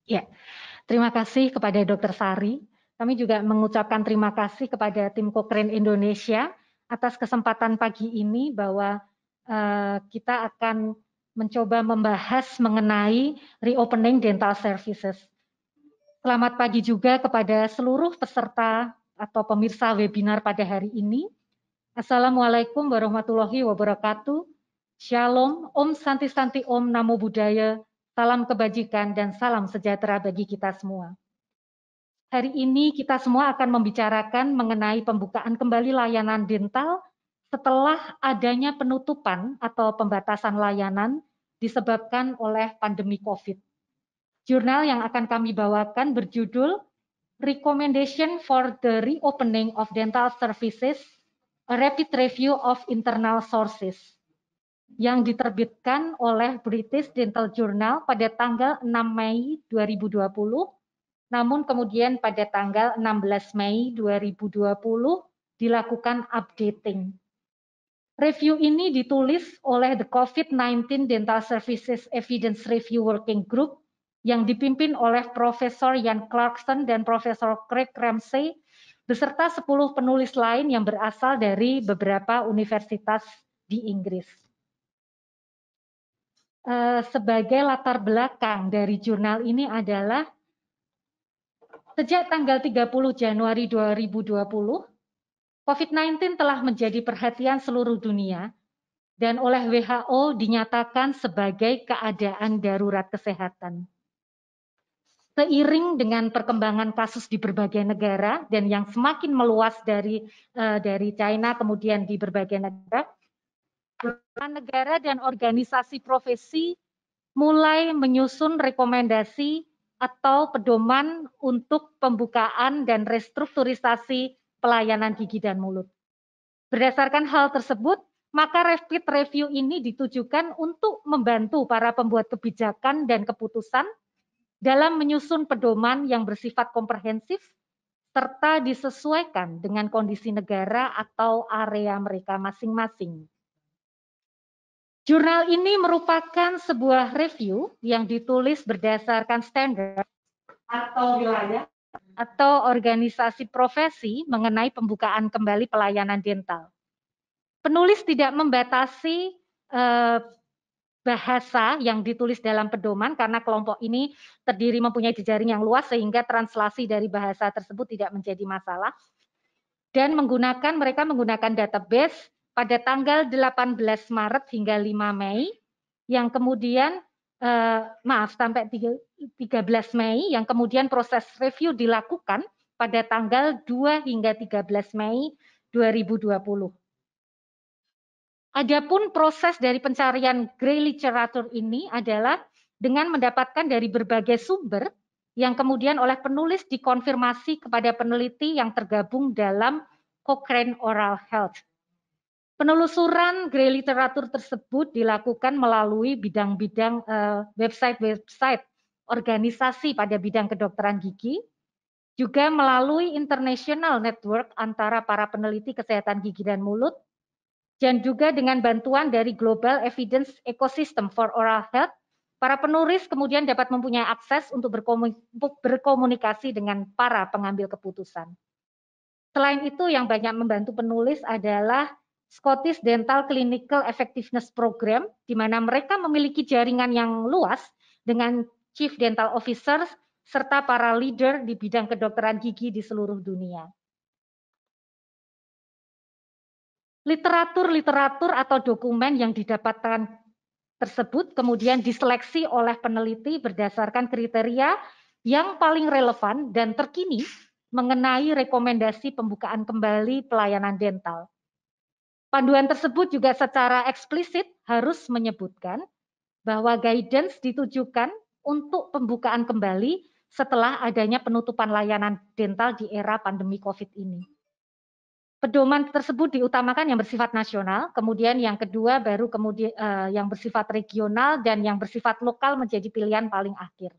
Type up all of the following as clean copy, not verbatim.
Ya, terima kasih kepada Dr. Sari. Kami juga mengucapkan terima kasih kepada tim Cochrane Indonesia atas kesempatan pagi ini bahwa kita akan mencoba membahas mengenai reopening dental services. Selamat pagi juga kepada seluruh peserta atau pemirsa webinar pada hari ini. Assalamualaikum warahmatullahi wabarakatuh. Shalom, Om Santi Santi Om Namo Buddhaya, salam kebajikan dan salam sejahtera bagi kita semua. Hari ini kita semua akan membicarakan mengenai pembukaan kembali layanan dental setelah adanya penutupan atau pembatasan layanan disebabkan oleh pandemi COVID. Jurnal yang akan kami bawakan berjudul Recommendation for the Reopening of Dental Services, a Rapid Review of Internal Sources, yang diterbitkan oleh British Dental Journal pada tanggal 6 Mei 2020, namun kemudian pada tanggal 16 Mei 2020 dilakukan updating. Review ini ditulis oleh the COVID-19 Dental Services Evidence Review Working Group yang dipimpin oleh Profesor Ian Clarkson dan Profesor Craig Ramsey beserta 10 penulis lain yang berasal dari beberapa universitas di Inggris. Sebagai latar belakang dari jurnal ini adalah sejak tanggal 30 Januari 2020, COVID-19 telah menjadi perhatian seluruh dunia dan oleh WHO dinyatakan sebagai keadaan darurat kesehatan. Seiring dengan perkembangan kasus di berbagai negara dan yang semakin meluas dari China kemudian di berbagai negara dan organisasi profesi mulai menyusun rekomendasi atau pedoman untuk pembukaan dan restrukturisasi pelayanan gigi dan mulut. Berdasarkan hal tersebut, maka rapid review ini ditujukan untuk membantu para pembuat kebijakan dan keputusan dalam menyusun pedoman yang bersifat komprehensif serta disesuaikan dengan kondisi negara atau area mereka masing-masing. Jurnal ini merupakan sebuah review yang ditulis berdasarkan standar atau wilayah atau organisasi profesi mengenai pembukaan kembali pelayanan dental. Penulis tidak membatasi bahasa yang ditulis dalam pedoman karena kelompok ini terdiri mempunyai jejaring yang luas sehingga translasi dari bahasa tersebut tidak menjadi masalah. Dan mereka menggunakan database pada tanggal 18 Maret hingga 5 Mei yang kemudian sampai 13 Mei yang kemudian proses review dilakukan pada tanggal 2 hingga 13 Mei 2020. Adapun proses dari pencarian Gray Literature ini adalah dengan mendapatkan dari berbagai sumber yang kemudian oleh penulis dikonfirmasi kepada peneliti yang tergabung dalam Cochrane Oral Health. Penelusuran Gray Literature tersebut dilakukan melalui bidang-bidang website-website organisasi pada bidang kedokteran gigi, juga melalui international network antara para peneliti kesehatan gigi dan mulut, dan juga dengan bantuan dari Global Evidence Ecosystem for Oral Health, para penulis kemudian dapat mempunyai akses untuk berkomunikasi dengan para pengambil keputusan. Selain itu, yang banyak membantu penulis adalah Scottish Dental Clinical Effectiveness Program, di mana mereka memiliki jaringan yang luas dengan Chief Dental Officers serta para leader di bidang kedokteran gigi di seluruh dunia. Literatur atau dokumen yang didapatkan tersebut kemudian diseleksi oleh peneliti berdasarkan kriteria yang paling relevan dan terkini mengenai rekomendasi pembukaan kembali pelayanan dental. Panduan tersebut juga secara eksplisit harus menyebutkan bahwa guidance ditujukan untuk pembukaan kembali setelah adanya penutupan layanan dental di era pandemi COVID ini. Pedoman tersebut diutamakan yang bersifat nasional, kemudian yang kedua baru kemudian yang bersifat regional dan yang bersifat lokal menjadi pilihan paling akhir.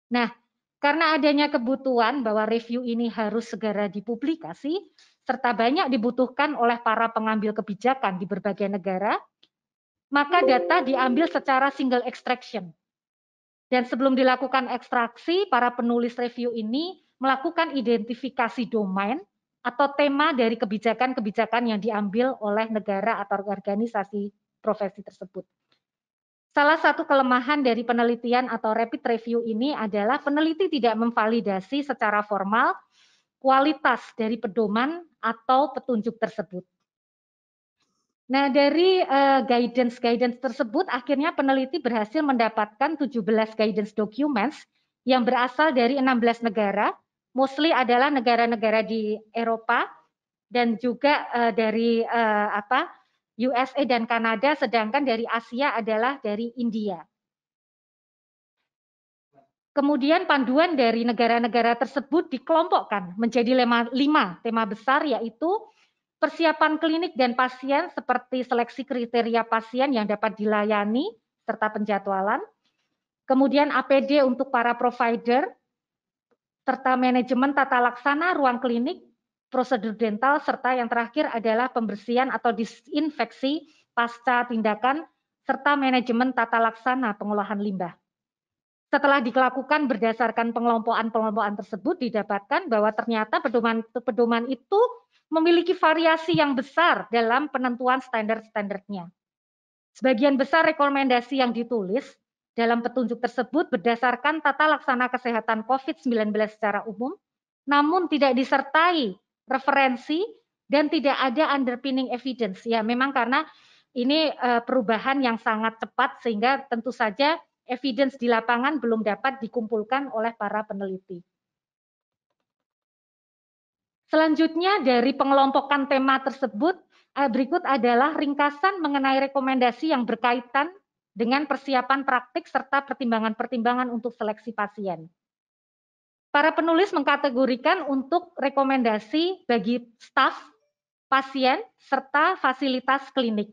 Nah, karena adanya kebutuhan bahwa review ini harus segera dipublikasi, serta banyak dibutuhkan oleh para pengambil kebijakan di berbagai negara, maka data diambil secara single extraction. Dan sebelum dilakukan ekstraksi, para penulis review ini melakukan identifikasi domain atau tema dari kebijakan-kebijakan yang diambil oleh negara atau organisasi profesi tersebut. Salah satu kelemahan dari penelitian atau rapid review ini adalah peneliti tidak memvalidasi secara formal kualitas dari pedoman atau petunjuk tersebut. Nah, dari guidance tersebut, akhirnya peneliti berhasil mendapatkan 17 guidance documents yang berasal dari 16 negara, mostly adalah negara-negara di Eropa dan juga dari USA dan Kanada, sedangkan dari Asia adalah dari India. Kemudian panduan dari negara-negara tersebut dikelompokkan menjadi 5 tema besar, yaitu persiapan klinik dan pasien seperti seleksi kriteria pasien yang dapat dilayani serta penjadwalan, kemudian APD untuk para provider, serta manajemen tata laksana ruang klinik, prosedur dental, serta yang terakhir adalah pembersihan atau disinfeksi pasca tindakan, serta manajemen tata laksana pengolahan limbah. Setelah dilakukan berdasarkan pengelompokan tersebut, didapatkan bahwa ternyata pedoman itu memiliki variasi yang besar dalam penentuan standar-standarnya. Sebagian besar rekomendasi yang ditulis dalam petunjuk tersebut berdasarkan tata laksana kesehatan COVID-19 secara umum, namun tidak disertai referensi dan tidak ada underpinning evidence. Ya, memang karena ini perubahan yang sangat cepat sehingga tentu saja evidence di lapangan belum dapat dikumpulkan oleh para peneliti. Selanjutnya dari pengelompokan tema tersebut, berikut adalah ringkasan mengenai rekomendasi yang berkaitan dengan persiapan praktik serta pertimbangan-pertimbangan untuk seleksi pasien. Para penulis mengkategorikan untuk rekomendasi bagi staf, pasien, serta fasilitas klinik.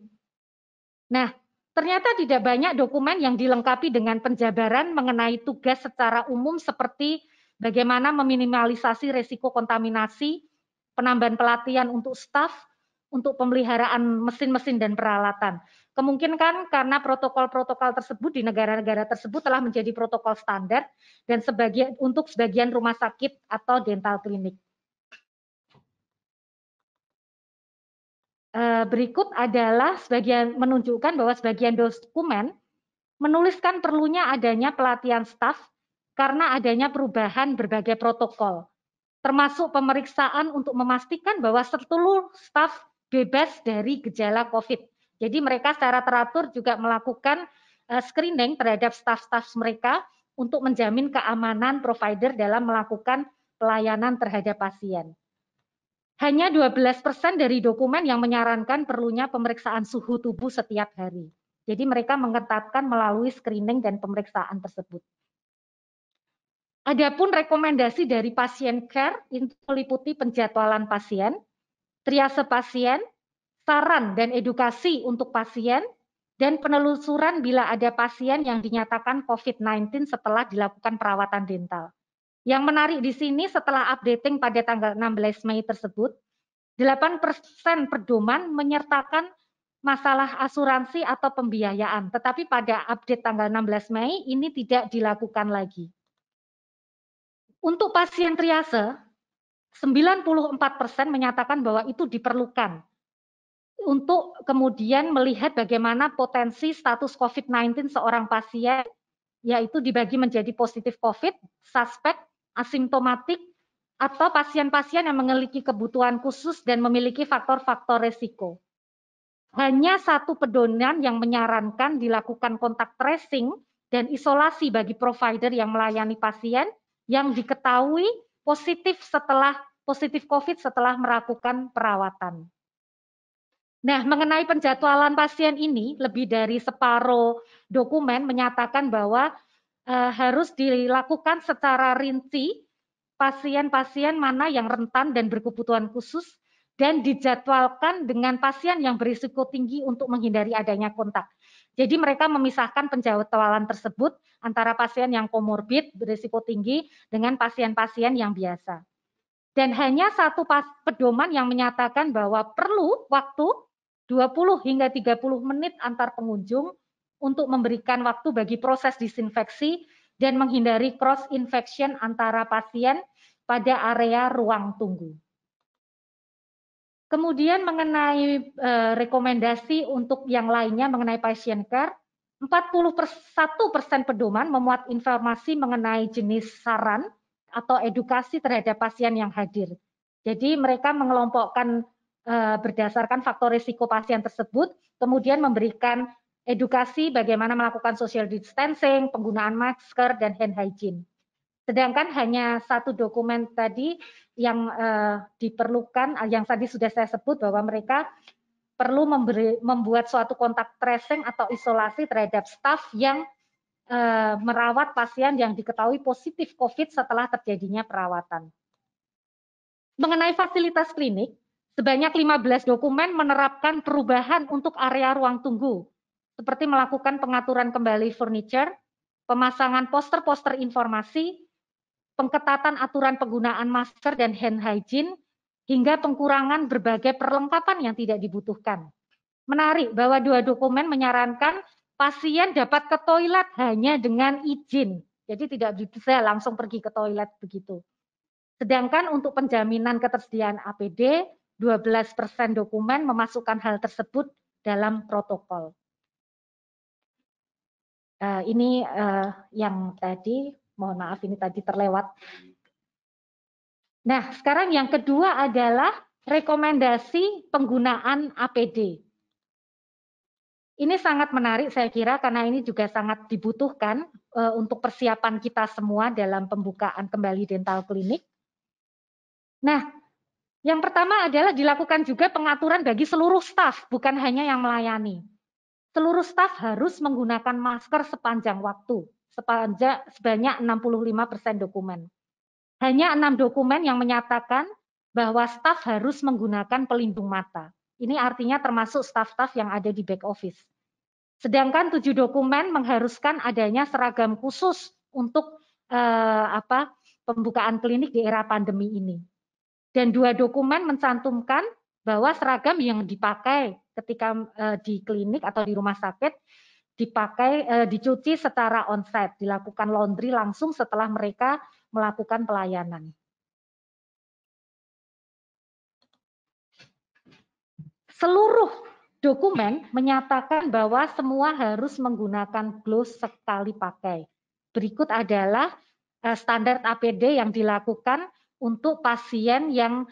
Nah, ternyata tidak banyak dokumen yang dilengkapi dengan penjabaran mengenai tugas secara umum seperti bagaimana meminimalisasi risiko kontaminasi, penambahan pelatihan untuk staf, untuk pemeliharaan mesin-mesin dan peralatan. Kemungkinan karena protokol-protokol tersebut di negara-negara tersebut telah menjadi protokol standar dan untuk sebagian rumah sakit atau dental klinik. Berikut adalah menunjukkan bahwa sebagian dokumen menuliskan perlunya adanya pelatihan staf karena adanya perubahan berbagai protokol, termasuk pemeriksaan untuk memastikan bahwa seluruh staf bebas dari gejala COVID. Jadi mereka secara teratur juga melakukan screening terhadap staf-staf mereka untuk menjamin keamanan provider dalam melakukan pelayanan terhadap pasien. Hanya 12% dari dokumen yang menyarankan perlunya pemeriksaan suhu tubuh setiap hari. Jadi mereka mengetatkan melalui screening dan pemeriksaan tersebut. Adapun rekomendasi dari pasien care itu meliputi penjadwalan pasien, triase pasien, saran dan edukasi untuk pasien, dan penelusuran bila ada pasien yang dinyatakan COVID-19 setelah dilakukan perawatan dental. Yang menarik di sini setelah updating pada tanggal 16 Mei tersebut, 8% pedoman menyertakan masalah asuransi atau pembiayaan, tetapi pada update tanggal 16 Mei ini tidak dilakukan lagi. Untuk pasien triase, 94% menyatakan bahwa itu diperlukan untuk kemudian melihat bagaimana potensi status COVID-19 seorang pasien, yaitu dibagi menjadi positif COVID, suspek, asimptomatik, atau pasien-pasien yang memiliki kebutuhan khusus dan memiliki faktor-faktor resiko. Hanya satu pedoman yang menyarankan dilakukan kontak tracing dan isolasi bagi provider yang melayani pasien yang diketahui positif COVID setelah melakukan perawatan. Nah, mengenai penjadwalan pasien ini, lebih dari separuh dokumen menyatakan bahwa harus dilakukan secara rinci pasien-pasien mana yang rentan dan berkebutuhan khusus dan dijadwalkan dengan pasien yang berisiko tinggi untuk menghindari adanya kontak. Jadi mereka memisahkan penjadwalan tersebut antara pasien yang komorbid berisiko tinggi dengan pasien-pasien yang biasa. Dan hanya satu pedoman yang menyatakan bahwa perlu waktu 20 hingga 30 menit antar pengunjung untuk memberikan waktu bagi proses disinfeksi dan menghindari cross infection antara pasien pada area ruang tunggu. Kemudian mengenai rekomendasi untuk yang lainnya mengenai patient care, 41% pedoman memuat informasi mengenai jenis saran atau edukasi terhadap pasien yang hadir. Jadi mereka mengelompokkan berdasarkan faktor risiko pasien tersebut, kemudian memberikan edukasi bagaimana melakukan social distancing, penggunaan masker, dan hand hygiene. Sedangkan hanya satu dokumen tadi yang diperlukan, yang tadi sudah saya sebut bahwa mereka perlu membuat suatu kontak tracing atau isolasi terhadap staf yang merawat pasien yang diketahui positif COVID setelah terjadinya perawatan. Mengenai fasilitas klinik, sebanyak 15 dokumen menerapkan perubahan untuk area ruang tunggu, seperti melakukan pengaturan kembali furniture, pemasangan poster-poster informasi, pengetatan aturan penggunaan masker dan hand hygiene, hingga pengurangan berbagai perlengkapan yang tidak dibutuhkan. Menarik bahwa dua dokumen menyarankan pasien dapat ke toilet hanya dengan izin, jadi tidak bisa langsung pergi ke toilet begitu. Sedangkan untuk penjaminan ketersediaan APD, 12% dokumen memasukkan hal tersebut dalam protokol. Ini yang tadi, mohon maaf ini tadi terlewat. Nah, sekarang yang kedua adalah rekomendasi penggunaan APD. Ini sangat menarik saya kira karena ini juga sangat dibutuhkan untuk persiapan kita semua dalam pembukaan kembali dental klinik. Nah, yang pertama adalah dilakukan juga pengaturan bagi seluruh staf, bukan hanya yang melayani. Seluruh staf harus menggunakan masker sepanjang waktu, sebanyak 65% dokumen. Hanya 6 dokumen yang menyatakan bahwa staf harus menggunakan pelindung mata. Ini artinya termasuk staf-staf yang ada di back office. Sedangkan 7 dokumen mengharuskan adanya seragam khusus untuk pembukaan klinik di era pandemi ini. Dan 2 dokumen mencantumkan bahwa seragam yang dipakai ketika di klinik atau di rumah sakit dicuci secara on-site, dilakukan laundry langsung setelah mereka melakukan pelayanan. Seluruh dokumen menyatakan bahwa semua harus menggunakan gloves sekali pakai. Berikut adalah standar APD yang dilakukan untuk pasien yang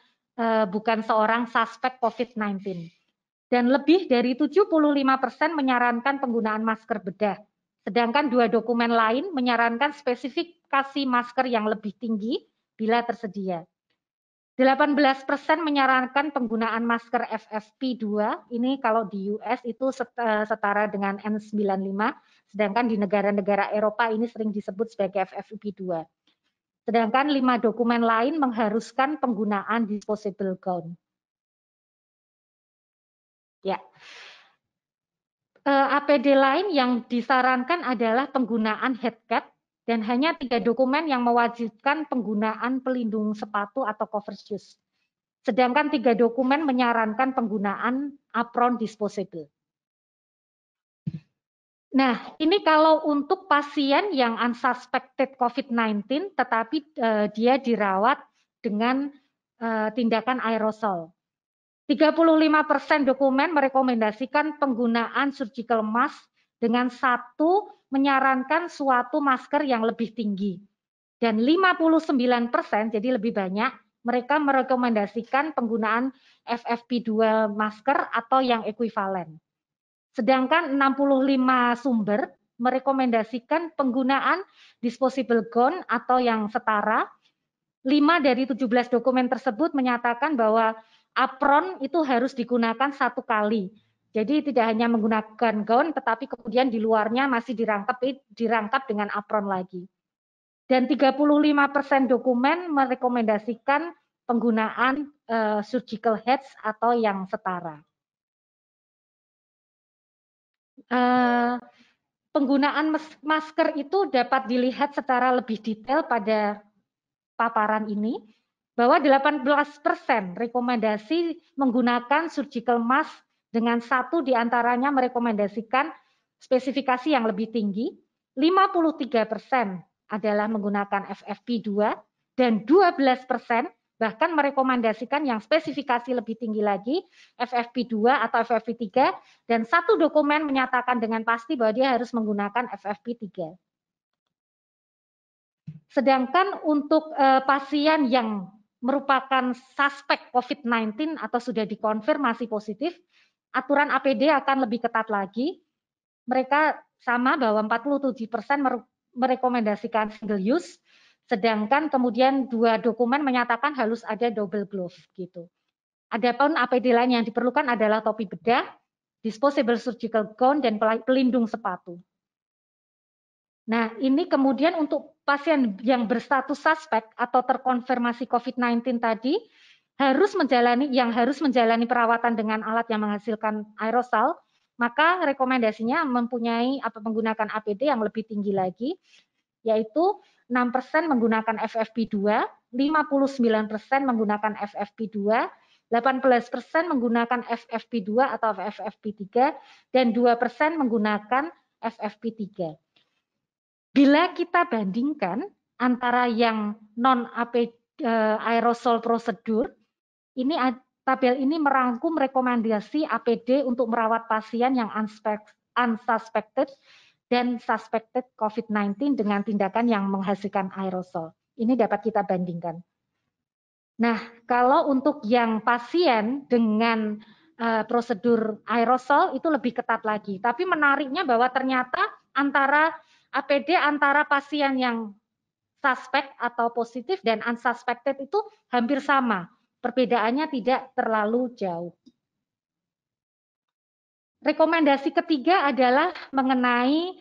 bukan seorang suspek COVID-19. Dan lebih dari 75% menyarankan penggunaan masker bedah. Sedangkan 2 dokumen lain menyarankan spesifikasi masker yang lebih tinggi bila tersedia. 18% menyarankan penggunaan masker FFP2, ini kalau di US itu setara dengan N95, sedangkan di negara-negara Eropa ini sering disebut sebagai FFP2. Sedangkan 5 dokumen lain mengharuskan penggunaan disposable gown. Ya. APD lain yang disarankan adalah penggunaan headcap dan hanya 3 dokumen yang mewajibkan penggunaan pelindung sepatu atau cover shoes. Sedangkan 3 dokumen menyarankan penggunaan apron disposable. Nah, ini kalau untuk pasien yang unsuspected COVID-19 tetapi dia dirawat dengan tindakan aerosol. 35% dokumen merekomendasikan penggunaan surgical mask dengan menyarankan suatu masker yang lebih tinggi. Dan 59%, jadi lebih banyak, mereka merekomendasikan penggunaan FFP2 masker atau yang ekuivalen. Sedangkan 65 sumber merekomendasikan penggunaan disposable gown atau yang setara. 5 dari 17 dokumen tersebut menyatakan bahwa apron itu harus digunakan 1 kali. Jadi tidak hanya menggunakan gaun, tetapi kemudian di luarnya masih dirangkap dengan apron lagi. Dan 35% dokumen merekomendasikan penggunaan surgical heads atau yang setara. Penggunaan masker itu dapat dilihat secara lebih detail pada paparan ini, bahwa 18% rekomendasi menggunakan surgical mask dengan 1 diantaranya merekomendasikan spesifikasi yang lebih tinggi, 53% adalah menggunakan FFP2 dan 12% bahkan merekomendasikan yang spesifikasi lebih tinggi lagi FFP2 atau FFP3 dan satu dokumen menyatakan dengan pasti bahwa dia harus menggunakan FFP3. Sedangkan untuk pasien yang merupakan suspek COVID-19 atau sudah dikonfirmasi positif, aturan APD akan lebih ketat lagi. Mereka sama bahwa 47% merekomendasikan single use, sedangkan kemudian 2 dokumen menyatakan harus ada double glove gitu. Adapun APD lain yang diperlukan adalah topi bedah, disposable surgical gown dan pelindung sepatu. Nah, ini kemudian untuk pasien yang berstatus suspek atau terkonfirmasi COVID-19 tadi harus menjalani perawatan dengan alat yang menghasilkan aerosol, maka rekomendasinya menggunakan APD yang lebih tinggi lagi, yaitu 6% menggunakan FFP2, 59% menggunakan FFP2, 18% menggunakan FFP2 atau FFP3, dan 2% menggunakan FFP3. Bila kita bandingkan antara yang non-aerosol prosedur, ini tabel ini merangkum rekomendasi APD untuk merawat pasien yang unsuspected dan suspected COVID-19 dengan tindakan yang menghasilkan aerosol. Ini dapat kita bandingkan. Nah, kalau untuk yang pasien dengan prosedur aerosol itu lebih ketat lagi. Tapi menariknya bahwa ternyata antara APD antara pasien yang suspek atau positif dan unsuspected itu hampir sama. Perbedaannya tidak terlalu jauh. Rekomendasi ketiga adalah mengenai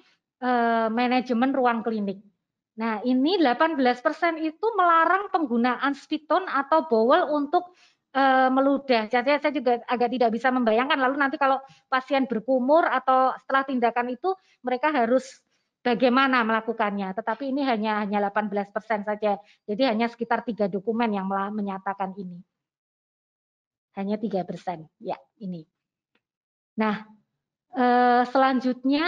manajemen ruang klinik. Nah, ini 18% itu melarang penggunaan spiton atau bowel untuk meludah. Jadi saya juga agak tidak bisa membayangkan lalu nanti kalau pasien berkumur atau setelah tindakan itu mereka harus bagaimana melakukannya. Tetapi ini hanya 18% saja. Jadi hanya sekitar 3 dokumen yang menyatakan ini. Hanya 3%. Ya, ini. Nah, selanjutnya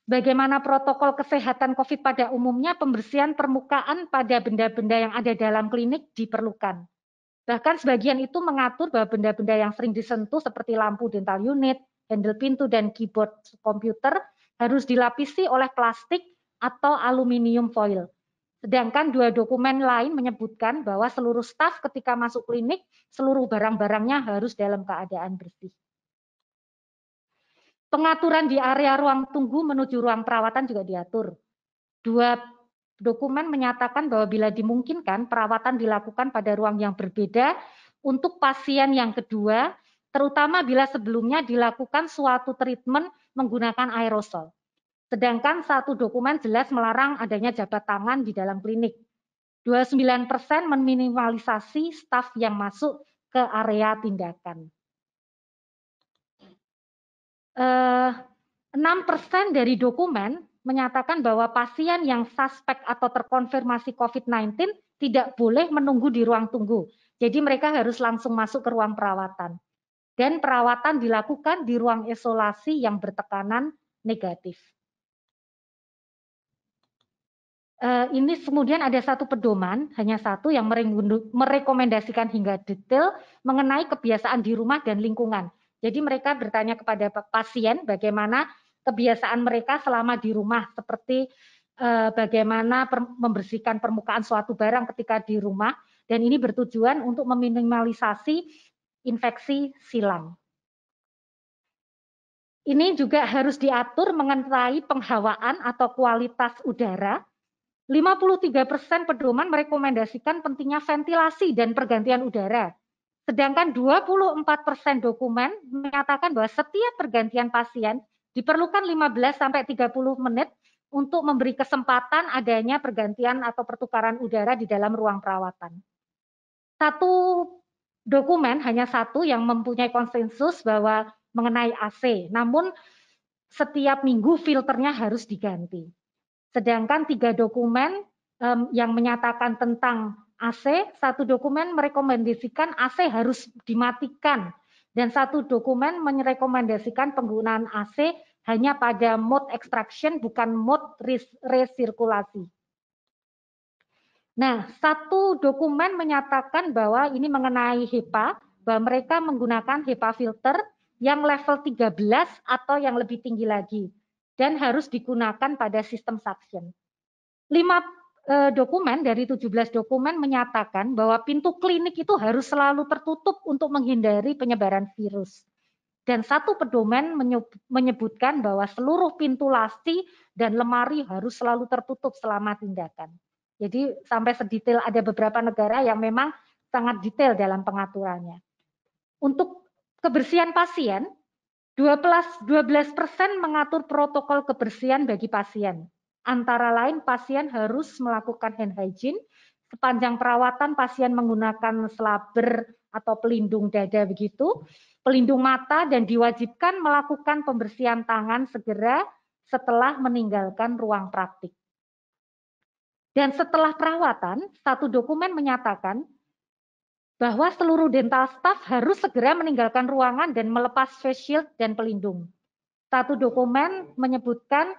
bagaimana protokol kesehatan COVID pada umumnya, pembersihan permukaan pada benda-benda yang ada dalam klinik diperlukan. Bahkan sebagian itu mengatur bahwa benda-benda yang sering disentuh seperti lampu dental unit, handle pintu, dan keyboard komputer harus dilapisi oleh plastik atau aluminium foil. Sedangkan 2 dokumen lain menyebutkan bahwa seluruh staf ketika masuk klinik, seluruh barang-barangnya harus dalam keadaan bersih. Pengaturan di area ruang tunggu menuju ruang perawatan juga diatur. 2 dokumen menyatakan bahwa bila dimungkinkan, perawatan dilakukan pada ruang yang berbeda untuk pasien yang kedua, terutama bila sebelumnya dilakukan suatu treatment menggunakan aerosol. Sedangkan 1 dokumen jelas melarang adanya jabat tangan di dalam klinik. 29% meminimalisasi staf yang masuk ke area tindakan. 6% dari dokumen menyatakan bahwa pasien yang suspek atau terkonfirmasi COVID-19 tidak boleh menunggu di ruang tunggu. Jadi mereka harus langsung masuk ke ruang perawatan. Dan perawatan dilakukan di ruang isolasi yang bertekanan negatif. Ini kemudian ada satu pedoman, hanya satu yang merekomendasikan hingga detail mengenai kebiasaan di rumah dan lingkungan. Jadi mereka bertanya kepada pasien bagaimana kebiasaan mereka selama di rumah, seperti bagaimana membersihkan permukaan suatu barang ketika di rumah, dan ini bertujuan untuk meminimalisasi infeksi silang. Ini juga harus diatur mengenai penghawaan atau kualitas udara. 53% pedoman merekomendasikan pentingnya ventilasi dan pergantian udara. Sedangkan 24% dokumen menyatakan bahwa setiap pergantian pasien diperlukan 15-30 menit untuk memberi kesempatan adanya pergantian atau pertukaran udara di dalam ruang perawatan. Satu dokumen, hanya satu yang mempunyai konsensus bahwa mengenai AC, namun setiap minggu filternya harus diganti. Sedangkan 3 dokumen yang menyatakan tentang AC, 1 dokumen merekomendasikan AC harus dimatikan, dan 1 dokumen merekomendasikan penggunaan AC hanya pada mode extraction, bukan mode resirkulasi. Nah, satu dokumen menyatakan bahwa ini mengenai HEPA, bahwa mereka menggunakan HEPA filter yang level 13 atau yang lebih tinggi lagi, dan harus digunakan pada sistem suction. 5 dokumen dari 17 dokumen menyatakan bahwa pintu klinik itu harus selalu tertutup untuk menghindari penyebaran virus. Dan satu pedoman menyebutkan bahwa seluruh pintu lasti dan lemari harus selalu tertutup selama tindakan. Jadi sampai sedetail ada beberapa negara yang memang sangat detail dalam pengaturannya. Untuk kebersihan pasien, 12% mengatur protokol kebersihan bagi pasien. Antara lain pasien harus melakukan hand hygiene, sepanjang perawatan pasien menggunakan slabber atau pelindung dada begitu, pelindung mata, dan diwajibkan melakukan pembersihan tangan segera setelah meninggalkan ruang praktik. Dan setelah perawatan, satu dokumen menyatakan bahwa seluruh dental staff harus segera meninggalkan ruangan dan melepas face shield dan pelindung. Satu dokumen menyebutkan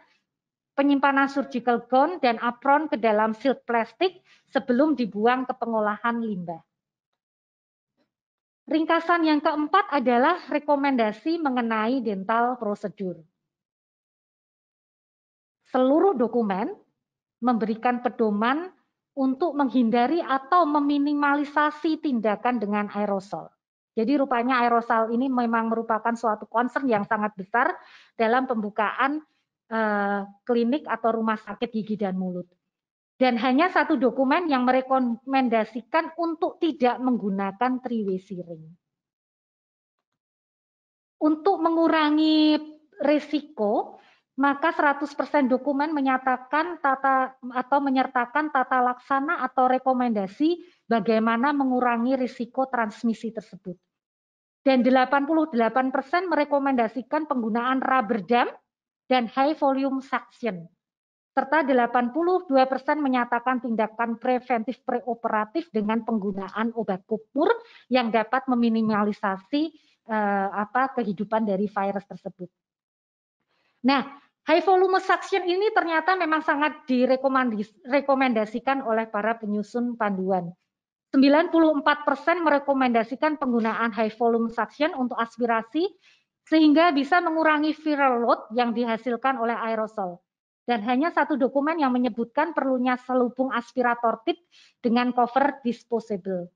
penyimpanan surgical gown dan apron ke dalam shield plastik sebelum dibuang ke pengolahan limbah. Ringkasan yang keempat adalah rekomendasi mengenai dental prosedur. Seluruh dokumen memberikan pedoman untuk menghindari atau meminimalisasi tindakan dengan aerosol. Jadi rupanya aerosol ini memang merupakan suatu concern yang sangat besar dalam pembukaan klinik atau rumah sakit gigi dan mulut. Dan hanya satu dokumen yang merekomendasikan untuk tidak menggunakan three-way syringe. Untuk mengurangi risiko, maka 100% dokumen menyatakan menyertakan tata laksana atau rekomendasi bagaimana mengurangi risiko transmisi tersebut. Dan 88% merekomendasikan penggunaan rubber dam dan high volume suction. Serta 82% menyatakan tindakan preventif preoperatif dengan penggunaan obat kumur yang dapat meminimalisasi kehidupan dari virus tersebut. Nah, high volume suction ini ternyata memang sangat direkomendasikan oleh para penyusun panduan. 94% merekomendasikan penggunaan high volume suction untuk aspirasi sehingga bisa mengurangi viral load yang dihasilkan oleh aerosol. Dan hanya satu dokumen yang menyebutkan perlunya selubung aspirator tip dengan cover disposable.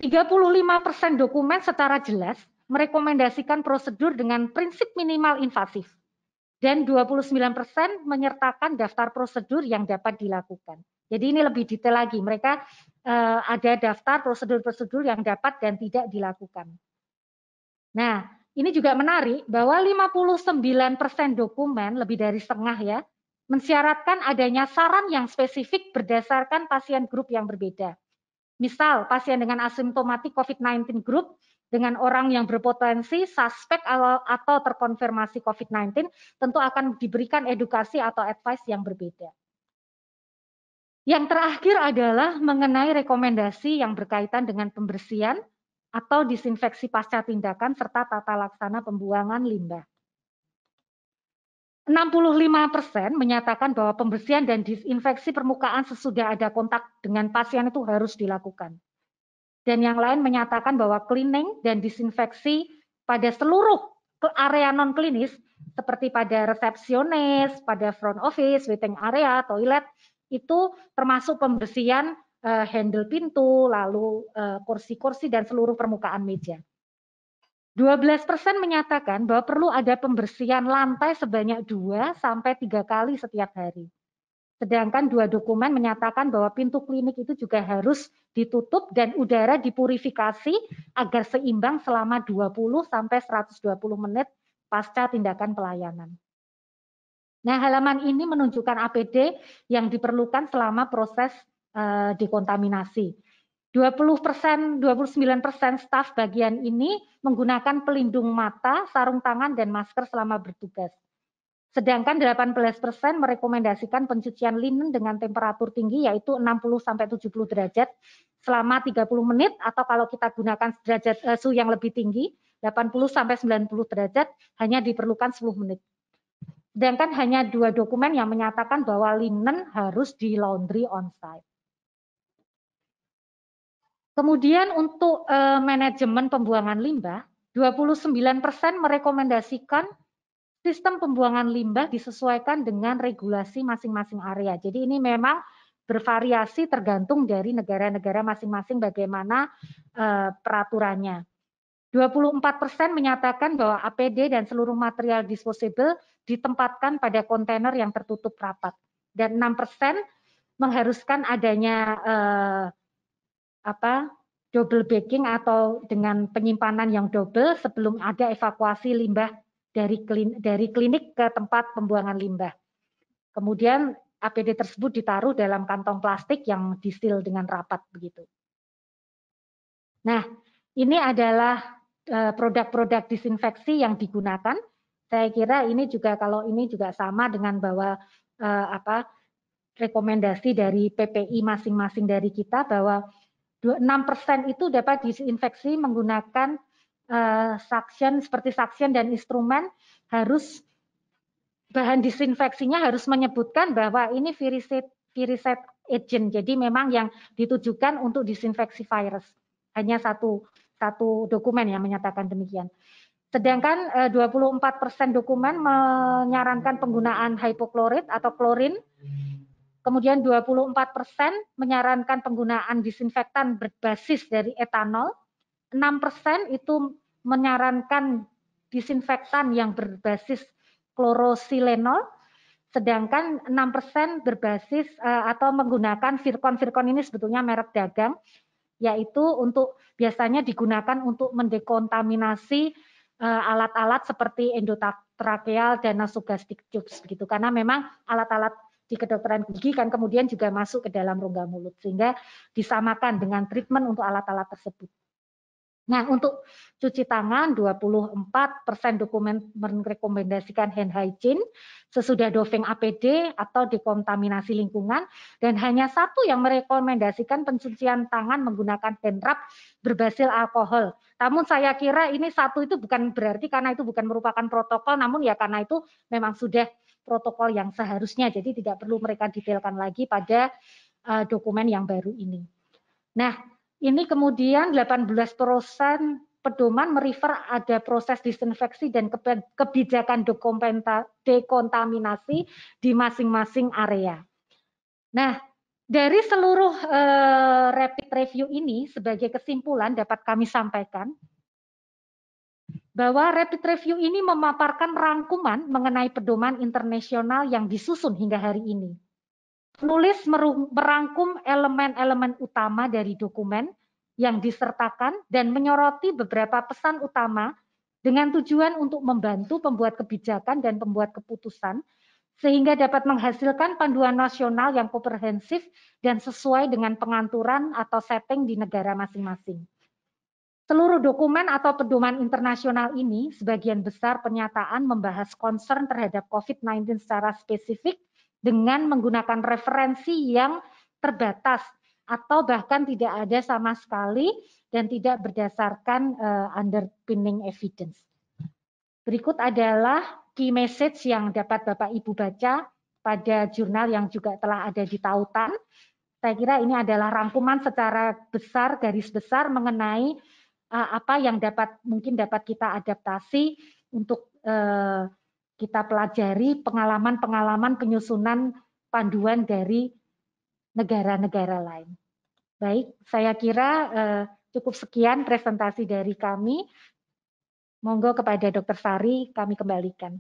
35% dokumen secara jelas merekomendasikan prosedur dengan prinsip minimal invasif. Dan 29% menyertakan daftar prosedur yang dapat dilakukan. Jadi ini lebih detail lagi, mereka ada daftar prosedur-prosedur yang dapat dan tidak dilakukan. Nah, ini juga menarik bahwa 59% dokumen, lebih dari setengah ya, mensyaratkan adanya saran yang spesifik berdasarkan pasien grup yang berbeda. Misal, pasien dengan asimptomatik COVID-19 group dengan orang yang berpotensi suspek atau terkonfirmasi COVID-19 tentu akan diberikan edukasi atau advice yang berbeda. Yang terakhir adalah mengenai rekomendasi yang berkaitan dengan pembersihan atau disinfeksi pasca tindakan serta tata laksana pembuangan limbah. 65% menyatakan bahwa pembersihan dan disinfeksi permukaan sesudah ada kontak dengan pasien itu harus dilakukan. Dan yang lain menyatakan bahwa cleaning dan disinfeksi pada seluruh area non-klinis seperti pada resepsionis, pada front office, waiting area, toilet, itu termasuk pembersihan handle pintu, lalu kursi-kursi dan seluruh permukaan meja. 12% menyatakan bahwa perlu ada pembersihan lantai sebanyak 2 sampai 3 kali setiap hari. Sedangkan 2 dokumen menyatakan bahwa pintu klinik itu juga harus ditutup dan udara dipurifikasi agar seimbang selama 20 sampai 120 menit pasca tindakan pelayanan. Nah, halaman ini menunjukkan APD yang diperlukan selama proses dekontaminasi. 29% staf bagian ini menggunakan pelindung mata, sarung tangan, dan masker selama bertugas. Sedangkan 18% merekomendasikan pencucian linen dengan temperatur tinggi yaitu 60-70 derajat selama 30 menit atau kalau kita gunakan derajat suhu yang lebih tinggi 80-90 derajat hanya diperlukan 10 menit. Sedangkan hanya 2 dokumen yang menyatakan bahwa linen harus di laundry on-site. Kemudian untuk manajemen pembuangan limbah, 29% merekomendasikan sistem pembuangan limbah disesuaikan dengan regulasi masing-masing area. Jadi ini memang bervariasi tergantung dari negara-negara masing-masing bagaimana peraturannya. 24% menyatakan bahwa APD dan seluruh material disposable ditempatkan pada kontainer yang tertutup rapat. Dan 6% mengharuskan adanya double bagging atau dengan penyimpanan yang double sebelum ada evakuasi limbah dari klinik ke tempat pembuangan limbah. Kemudian APD tersebut ditaruh dalam kantong plastik yang disil dengan rapat begitu. Nah, ini adalah produk-produk disinfeksi yang digunakan. Saya kira ini juga kalau ini juga sama dengan bahwa rekomendasi dari PPI masing-masing dari kita bahwa 6% itu dapat disinfeksi menggunakan suction seperti suction dan instrumen, harus bahan disinfeksinya harus menyebutkan bahwa ini viruset agent. Jadi memang yang ditujukan untuk disinfeksi virus. Hanya satu dokumen yang menyatakan demikian. Sedangkan 24% dokumen menyarankan penggunaan hypochlorite atau klorin. Kemudian 24% menyarankan penggunaan disinfektan berbasis dari etanol. 6% itu menyarankan disinfektan yang berbasis klorosilenol. Sedangkan 6% berbasis atau menggunakan Virkon. Virkon ini sebetulnya merek dagang, yaitu untuk biasanya digunakan untuk mendekontaminasi alat-alat seperti endotrakeal dan nasogastric tubes begitu, karena memang alat-alat di kedokteran gigi kan kemudian juga masuk ke dalam rongga mulut sehingga disamakan dengan treatment untuk alat-alat tersebut. Nah, untuk cuci tangan 24% dokumen merekomendasikan hand hygiene sesudah doving APD atau dekontaminasi lingkungan, dan hanya 1 yang merekomendasikan pencucian tangan menggunakan hand rub berbasis alkohol. Namun saya kira ini 1 itu bukan berarti karena itu bukan merupakan protokol, namun ya karena itu memang sudah protokol yang seharusnya, jadi tidak perlu mereka detailkan lagi pada dokumen yang baru ini. Nah, ini kemudian 18% pedoman merefer ada proses disinfeksi dan kebijakan dekontaminasi di masing-masing area. Nah, dari seluruh rapid review ini sebagai kesimpulan dapat kami sampaikan bahwa rapid review ini memaparkan rangkuman mengenai pedoman internasional yang disusun hingga hari ini. Penulis merangkum elemen-elemen utama dari dokumen yang disertakan dan menyoroti beberapa pesan utama dengan tujuan untuk membantu pembuat kebijakan dan pembuat keputusan sehingga dapat menghasilkan panduan nasional yang komprehensif dan sesuai dengan pengaturan atau setting di negara masing-masing. Seluruh dokumen atau pedoman internasional ini sebagian besar pernyataan membahas concern terhadap COVID-19 secara spesifik dengan menggunakan referensi yang terbatas atau bahkan tidak ada sama sekali dan tidak berdasarkan underpinning evidence. Berikut adalah key message yang dapat Bapak Ibu baca pada jurnal yang juga telah ada di tautan. Saya kira ini adalah rangkuman secara besar, garis besar mengenai apa yang mungkin dapat kita adaptasi untuk kita pelajari pengalaman-pengalaman penyusunan panduan dari negara-negara lain. Baik, saya kira cukup sekian presentasi dari kami. Monggo kepada Dr. Sari kami kembalikan.